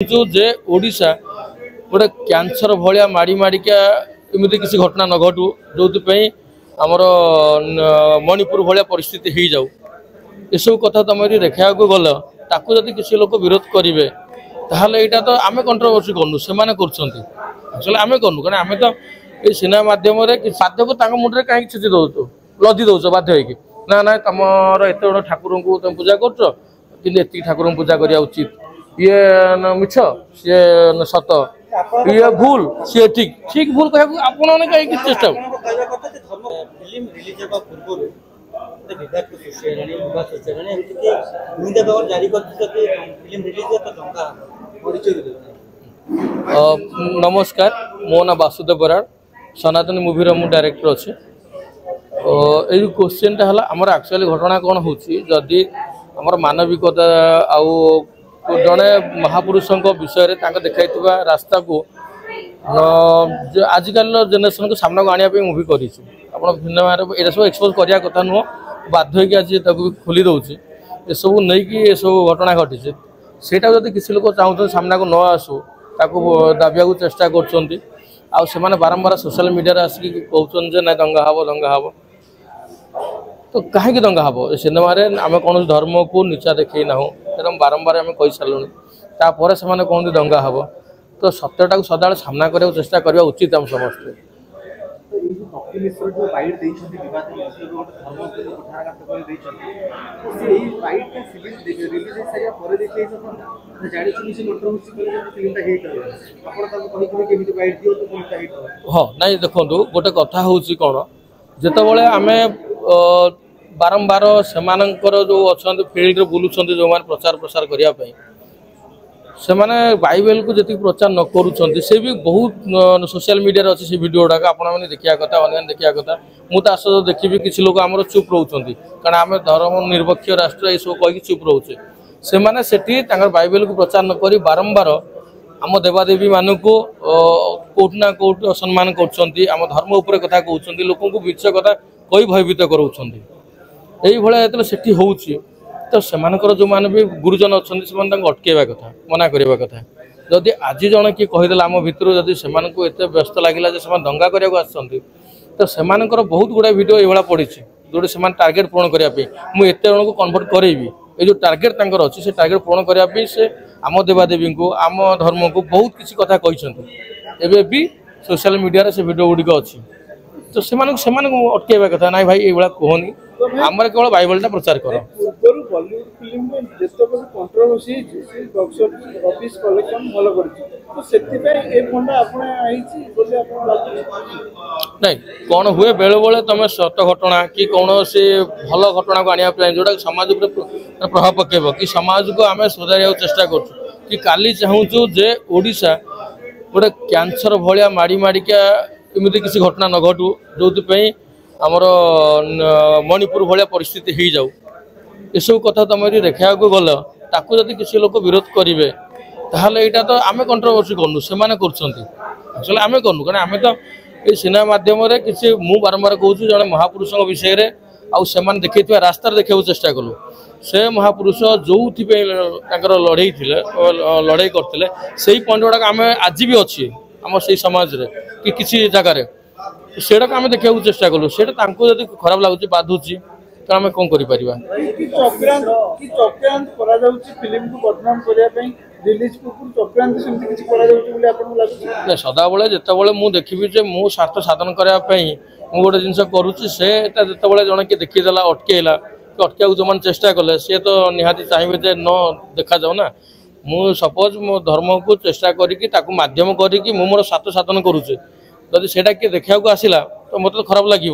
जे ओडिशा गोटे कैंसर भाया माड़ी माड़िका एमती किसी घटना न घटू जो आमर मणिपुर भाया परिस्थिति हो जाऊ एसबू कथा तुम यदि देखा गल ताकू जदि किसी लोक विरोध करेंगे ताहले यहाँ तो आम कंट्रोवर्सी करूँ से एक्चुअली आम करूँ क्या आम तो ये सिनेमा माध्यम बाध्य को मुंडे कहीं छेची दौ लदी दौच बाध्य ना ना तुम एत बड़ ठाकुर को तुम पूजा कर ठाकुर पूजा करवा उचित ये मिछ सी सत ये भूल सी ठीक ठीक भूल कह कहीं चेष्टा नमस्कार मो ना वासुदेव बराड़ सनातन मूवी मु डायरेक्टर अच्छे ये क्वेश्चन टा आमर एक्चुअली घटना कौन होदी आमर मानविकता आउ जड़े महापुरुषों विषय देखा रास्ता को आजिकल जेनेरेशन को सामना को आने मूवी करी भिन्न सब एक्सपोज करने कथा नुह बाध्य आज खोली दौर ये सब नहीं कि ये सब घटना घटी से किसी लोग चाहते सामना को न आसू दाबिया को चेष्टा कर बारंबार सोशल मीडिया आसिक कहते ना दंगा हम तो कहीं दंगा हम सिनेमा आम कौन धर्म को नीचा देखे ना तेरह बारंबार आम कही सारूँ तापर से कहते दंगा हम तो सत्यटा को सदा सामना करने चेष्टा करवा उचित आम समस्ते हाँ नहीं देखो गोटे कथा हूँ कौन जिते आम बारंबार से जो अच्छा फिल्ड बुलूँ जो मैंने प्रचार प्रसार करने से बाइबल को जी प्रचार न करुँच से भी बहुत सोशल मीडिया अच्छे से भिडियो गुड़ाक आपने देखा कथा अन्य देखा कथा मुझे आस देखी किसी लोग आम चुप रोचे कारण आम धर्म निरपेक्ष राष्ट्र ये सब कहीं चुप रोचे से बाइबल को प्रचार न कर बारंबार आम देवादेवी मान को कौट ना कौट असम्मान करम धर्म उपर कथा कहते लोक विष कथा कई भयभीत कराऊँ ये से हो तो से जो मैंने भी गुरुजन अच्छा से अटकेवा कथा मना करवा कथा जदि आज जन किए कहीदे आम भितर जदि से एत व्यस्त लगे दंगा करने आसती तो से बहुत गुड़ा भिड ये पड़ी जो से टार्गेट पूर्ण करने मुझे जन को कन्वर्ट करेबी ये जो टार्गेट अच्छी से टार्गेट पूर्ण करने से आम देवादेवी को आम धर्म को बहुत किसी कथा कहते भी सोशल मीडिया से भिड गुड़िक अच्छी तो से अटकेवा कथा ना भाई ये कहनी आमर केवल बाइबल टा प्रचार कर बॉलीवुड फिल्म में जतो कंट्रोवर्सी बॉक्स ऑफिस कलेक्शन भलो करछि तो सेति पे ए फंडा आपने आइछि बोले आपन लागु नहीं कौन हुए बेले बेले तुम सत घटना कि कौन से भल घटना को आनिया पे जोटा समाज पर प्रभाव पकेब कि समाज को आम सुधार चेष्टा कर काली चाहूँ जे ओडिशा गोटे कैंसर भाया माड़ी माड़िका एमती किसी घटना न घटू जो आमर मणिपुर भाया परिस्थिति हो जाऊ एसबू कथा तुम यदि देखा गल ताकू जदि किसी लोक विरोध करेंगे ताहले यहाँ तो आम कंट्रोवर्सी करूँ से एक्चुअली आम करूँ क्या आम तो ये सिनेमा माध्यम किसी मु बारंबार कहूँ जड़े महापुरुषों विषय में देखा रास्तार देखा चेष्टा कलु से महापुरुष जो लड़े लड़ाई करते से पॉइंट गुड़ाक आम आज भी अच्छी आम से समाज कि किसी जगार सेटा आम देखा चेष्टा कलु से खराब लगुच बाधुची तो आम कौन कर सदा बेले जिते मुझे देखी मु स्वार्थ साधन करने गोटे जिन करुच्ची से जो जन किए देखीदेला अटकेला कि अटका जो मैंने चेष्टा कले सी तो निहाती चाहिए न देखा जाऊ ना मु सपोज मो धर्म को चेष्टा करी माध्यम करी मोर स्वार्थ साधन करुचे जदि से किए देखा आसला तो मत तो खराब लगे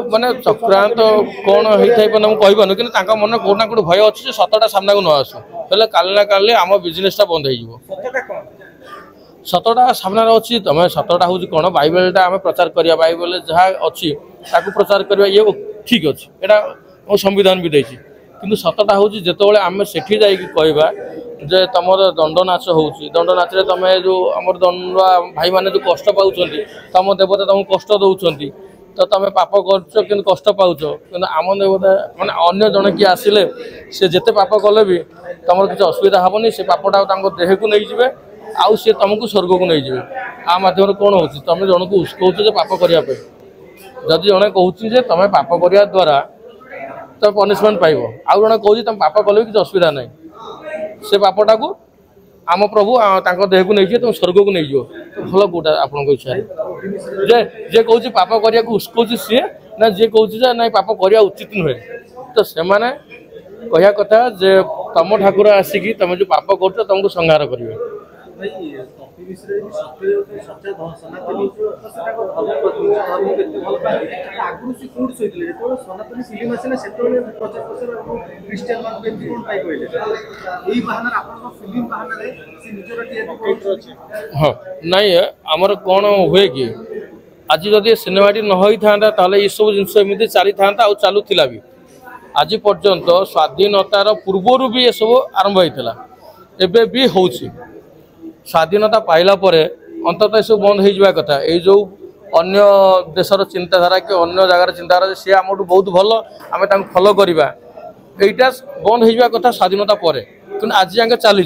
माने चक्रांत कौन होता है कहन कि मन कौटना कौट भय अच्छे सतटा सामना को न आसू हेल्ले काली ना काली आम बिजनेसटा बंद हो सतटा सामने अच्छी तुम सतटा हूँ कौन बाइबलटा आम प्रचार करिया बाइबल जहाँ अच्छी प्रचार करवा ये ठीक अच्छे यहाँ संविधान भी देती किंतु सतटा हूँ जिते आम सेठी जाइए कहवा जे तुम दंड नाच हो दंड नाच तुम जो आम दंडुआ भाई मैंने जो कष्ट पाँच तुम देवता तुमको कष्ट दौरान तो तुम पाप कर कष्ट पाच कि आम देवता मैंने अन्य जन किए आसिले सी जिते पाप कले भी तुम किसी असुविधा हेनी से पापटा देह को नहीं जाए आउ सी तुमको स्वर्ग को नहीं जाए आ मध्यम कौन हो तुम जन को उस्कौच पाप करने जदि जड़े कहे तुम पाप करने द्वारा तो पनिशमेंट पाइब आउ जड़े कहे तुम पाप कले भी किसी असुविधा ना से पापटा को आम प्रभु देह को नहीं तुम स्वर्ग को नहीं जाओ भल कौटा आप इच्छा जे कौच पाप करने को उस्कौच सी ना जी कहे ना पाप करवा उचित नुहे तो से कह कथा जे तुम ठाकुर आसिकी तुम जो पाप कर तुमको संहार करेंगे हाँ नाई आमर कौन हुए कि आज जदि सिनेमाटी न होता ये सब जिन एमती चली था चलुला भी आज पर्यंत स्वाधीनतार पूर्वर भी ये सब आरंभ होता एबे भी हो स्वाधीनता पाइला परे अंततः सब बंद हो कथा ये जो अन्य देशर चिंताधारा कि अन्य जगार चिंताधारा सी आम बहुत भल आम फॉलो करवा यहीटा बंद हो कथा स्वाधीनता पर कि आज जाके चली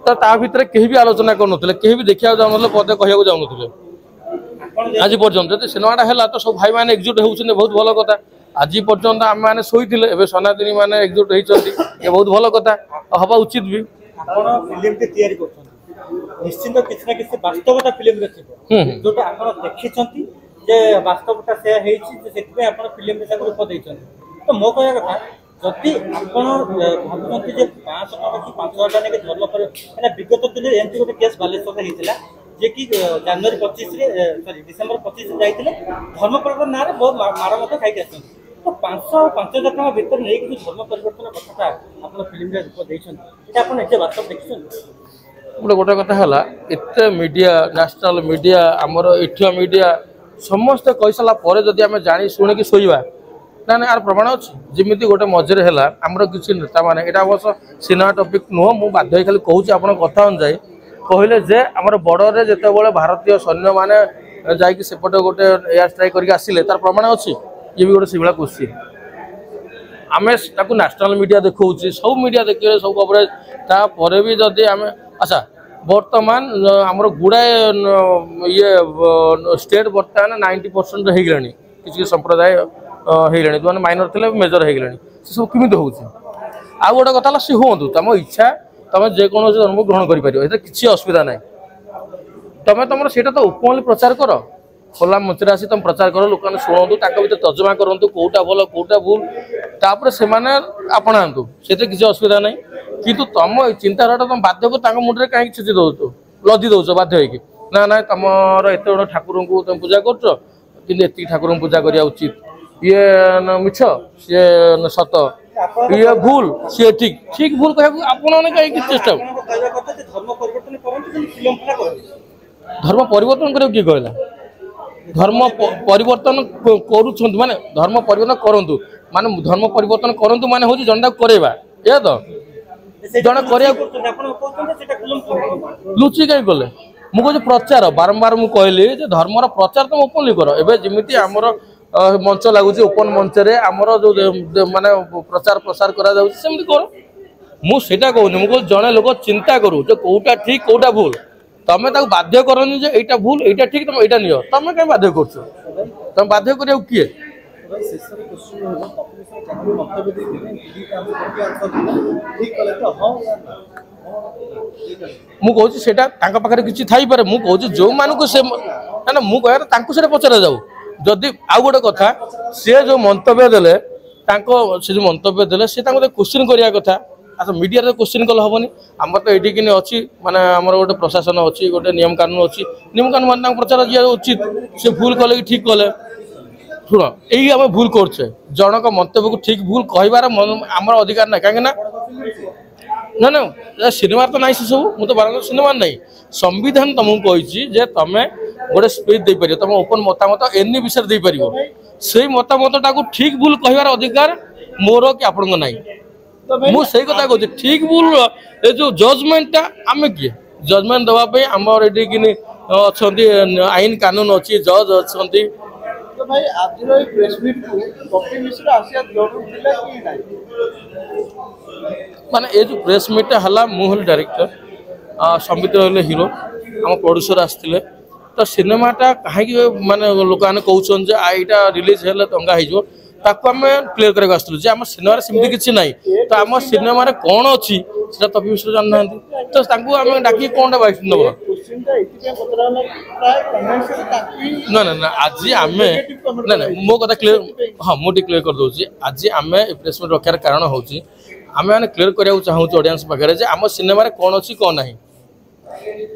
तो ता भितर कहीं भी आलोचना करुन कहीं भी देखा जाऊन पदे कहूँ जाऊन आज पर्यंत जो सिनेमाटा है तो सब भाई मैंने एकजुट होती बहुत भल कथा आज पर्यंत आम मैंने शोते सनातनी मैंने एकजुट होती ये बहुत भल कथा हवा उचित भी निश्चिंत किसी ना किसी वास्तवता फिल्म जोटा आप देखी वास्तवता से फिल्म रूप देते तो मो कह कथा जदि आप भावुँच 500 टका कि 5000 टका धर्म पर विगत दिन एमती गोटे केस बालेश्वर होता जे कि जनवरी 25 सॉरी डिसेम्बर 25 जाते धर्म परिवर्तन ना बहुत मार मत खाई आस तो 500 और 5000 टका भर नहीं कि धर्म परिवर्तन कथा आप फिल्म रूप देते आप निजे वास्तव देखते गोटे कथा है एत मीडिया नेशनल मीडिया आमर एठिया मीडिया समस्ते कही सारा जदि आम जानी शुणिकी शोवा ना ना यार प्रमाण अच्छी जमी गोटे मझे है आमर किसी नेता मैंने यहाँ अवश्य सिनेमा टपिक नुह मुझे बाध्य खाली कहूँ आप कथा अनुजाई कहले जे आमर बॉर्डर जिते बड़े भारतीय सैन्य मैंने जापटे गोटे एयर स्ट्राइक करके आसिले तार प्रमाण अच्छी ये भी गोटे से क्वेश्चन आम नेशनल मीडिया देखा सब मीडिया देखिए सब कवरेज तापर भी जदि आम अच्छा बर्तमान आमर गुड़ाए ये स्टेट बर्तमान 90% हो गलानी किसी संप्रदाय होगा जो माइनर थे मेजर हो गलानी सब कमी हो आ गोटे कथा सी हूँ तुम इच्छा तुम जेकोसी धर्म ग्रहण कर किसी असुविधा ना तुम तुम से ओपनली प्रचार कर खोला मंच आसी तुम प्रचार कर लोक शुणु भर तर्जमा करूँ कौटा भल कौटा भूल तापर से आपणा से किसी असुविधा ना किंतु तुम चिंताधारा तुम बाध्य को मुंडे कहीं छेची दौ लदी दौच बाध्य ना ना तुम एत बड़ ठाकुर को तुम पूजा कर ठाकुर पूजा करवा उचित ये मिछ सी सत ये भूल सी ठीक ठीक भूल कह आपने कहीं चेष्टा धर्म परिवर्तन कर किए कहला धर्म परिवर्तन करुँच माने धर्म परिवर्तन करूँ माने धर्म परिवर्तन करूँ माने हूँ जनता करेवा या तो जड़े लुचि कहीं कले मुझे प्रचार बारंबार मुझे कहली धर्मर प्रचार तुम ओपनली कर एवं जमी आमर मंच लगुच ओपन मंच आमर जो माने प्रचार प्रसार करा कर मुझे कहूनी मुझे जड़े लोक चिंता करूँ कौटा ठीक कौटा भूल तुम बाध्य करनी यहाँ भूल यहाँ ठीक तुम यहाँ नियो तुम कहीं बाध्य कर तुम बाध्य कर किए मुझे पाखे किसी थाईपे मुझे जो मानक से ना मुझे पचरा जाऊ जदि आउ गोटे कथा सी जो मंतव्य देले से जो मंतव्य देले सी क्वेश्चन करने कथा अच्छा मीडिया तो क्वेश्चन कल हेनी आम तो ये अच्छी माने आमर गोटे प्रशासन अच्छी गोटे नियम कानून अच्छी नियम कानून मान प्रचार दिया उचित से भूल कले कि ठीक कले शुण यही आम भूल करे जनक मंतव्य को ठीक भूल कहबार आमर अधिकार ना कहीं ना ना सिनेमा तो ना से सब मुझे बारंबार सिनेमा ना संविधान तुमको कही तुम गोटे स्पीच दे पार तुम ओपन मतामत एनी विषय दे पार से मतामतटा को ठीक भूल कहबार अधिकार मोर कि आपण ना मुझे कथा कहूँ ठीक भूल ये जो जजमेंटा आम किए जजमेंट देवाई आमर ये अच्छा आईन कानून अच्छी जज अच्छा भाई आज प्रेस मीट को पप्पी मिश्र आसिया जरूर थिला कि नाही माने ये जो प्रेस मीट हला मु हल डायरेक्टर संबित रहिले हीरो हम प्रोड्यूसर आसथिले तो सिनेमाटा कहीं माने लोक मैंने कहउछन जे आईटा रिलीज हेले दंगा हो ताको आम क्लियर करके आसलु जे आम सिनेमा सेमती किसी ना तो आम सिनेमा कौन अच्छी से तपी मिश्र जानना तो आम डाक कौन बाइट नब ना ना ना आज आम ना ना मो कथा क्लियर हाँ मुझे क्लियर कर दूसरी आज आम प्रेस मीट रखार कारण हूँ आम मैंने क्लियर करने चाहूँ ऑडियंस पाखे आम सिनेमा कौन अच्छी कौन ना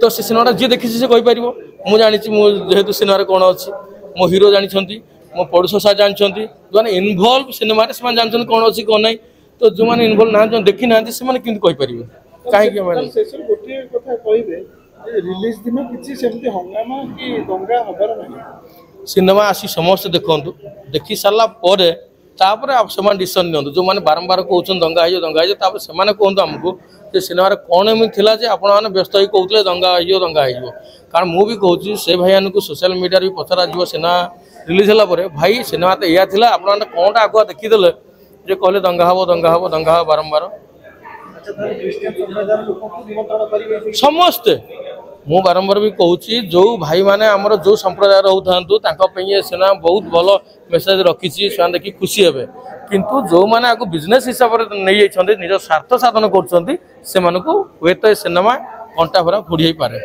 तो से सिनेमा जी देखी से कहीपर मुझे जानी जेहेतु सिनेमा कौन अच्छी मो हीरो जानते मो प्रोड्यूसर साहब जानते जो मैंने इनवल्व सिनेमा से जानते कौन अच्छी कौन ना तो जो मैंने इनवल्व ना जो देखी ना से कहीं कहीपर कहीं रिलीज दिन किसी सेमती हंगामा कि दंगा हबार नहीं सिनेमा आसी समस्त देखु देखी सारा पर तापर से डिसीजन नियंतु जो मैंने बारंबार कहते दंगा हो से कहतु आमको जे सिनेमा कौन एमती था जे आपण मैंने व्यस्त ही कहते दंगा हो कारण मु भी कहूँ से भाई को सोशल मीडिया भी पचरा जी सिनेमा रिलीज है भाई सिनेमा तो या आप कौन आगुआ देखीदे जे कहले दंगा हम बारंबार समस्ते मु बारंबार भी कहूँ जो भाई माने आमर जो संप्रदाय रोता सिनेमा बहुत भल मेसेज रखी से देखी खुशी हे किंतु जो मैंने आपको बिजनेस हिसाब से नहीं निज स्वार्थ साधन कर सिनेमा कंटा भरा फोड़ी पारे।